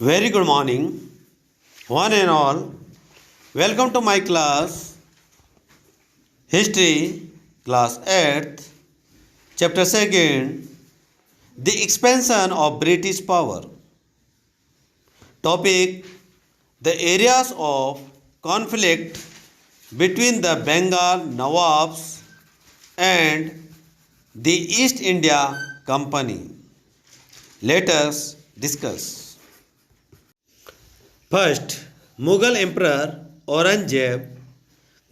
Very good morning, one and all. Welcome to my class, History, Class 8th, Chapter 2nd, The Expansion of British Power. Topic: The areas of conflict between the Bengal Nawabs and the East India Company. Let us discuss. First, Mughal Emperor Aurangzeb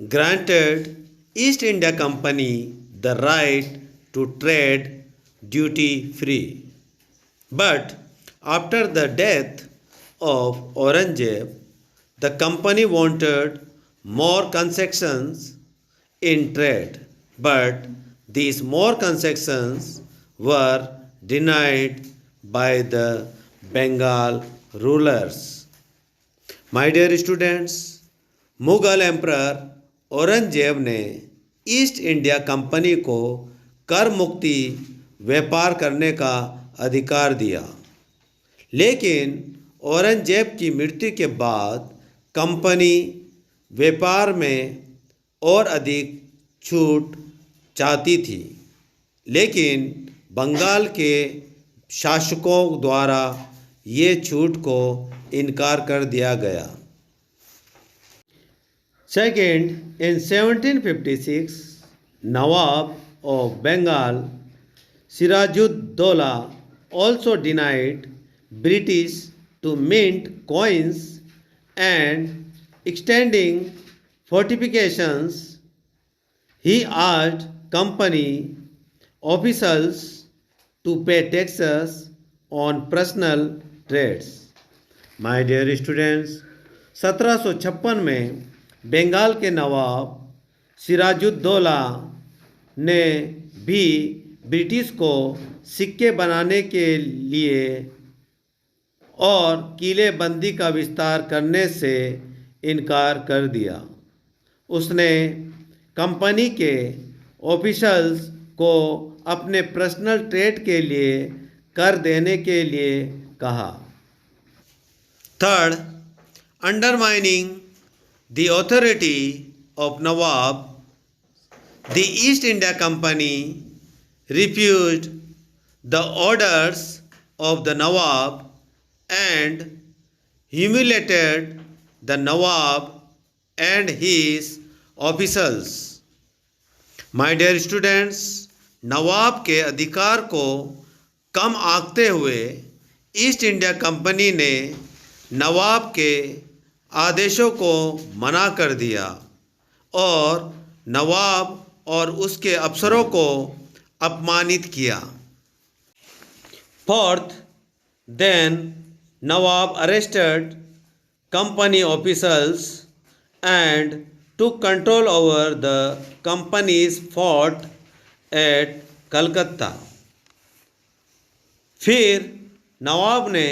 granted East India Company the right to trade duty free. But after the death of Aurangzeb, the company wanted more concessions in trade, but these more concessions were denied by the Bengal rulers. My dear students, Mughal emperor Aurangzeb ने east India company को कर मुक्ति व्यापार करने का अधिकार दिया, लेकिन औरंगजेब की मृत्यु के बाद कंपनी व्यापार में और अधिक छूट चाहती थी, लेकिन बंगाल के शासकों द्वारा ये छूट को इनकार कर दिया गया. Second, in 1756, Nawab of Bengal Sirajuddaulah also denied British to mint coins and extending fortifications. He asked company officials to pay taxes on personal trades. My dear students, 1756 में बंगाल के नवाब सिराजुद्दौला ने भी ब्रिटिश को सिक्के बनाने के लिए और किलेबंदी का विस्तार करने से इनकार कर दिया. उसने कंपनी के ऑफिशल्स को अपने पर्सनल ट्रेड के लिए कर देने के लिए कहा. Third, undermining the authority of Nawab, the East India Company refused the orders of the Nawab and humiliated the Nawab and his officials. My dear students, नवाब के अधिकार को कम आंकते हुए ईस्ट इंडिया कंपनी ने नवाब के आदेशों को मना कर दिया और नवाब और उसके अफसरों को अपमानित किया. Fourth, then Nawab arrested company officials and took control over the company's fort at Calcutta. फिर नवाब ने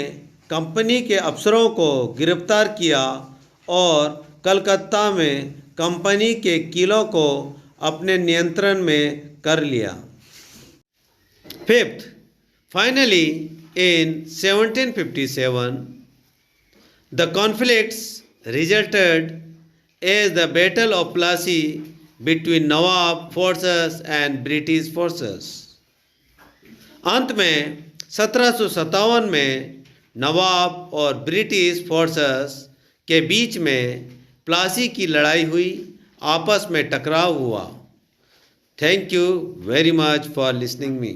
कंपनी के अफसरों को गिरफ्तार किया और कलकत्ता में कंपनी के किलों को अपने नियंत्रण में कर लिया. Fifth, finally in 1757 the conflicts resulted as the Battle of Plassey between Nawab forces and British forces. अंत में 1757 में नवाब और ब्रिटिश फोर्सेस के बीच में प्लासी की लड़ाई हुई, आपस में टकराव हुआ. Thank you very much for listening me.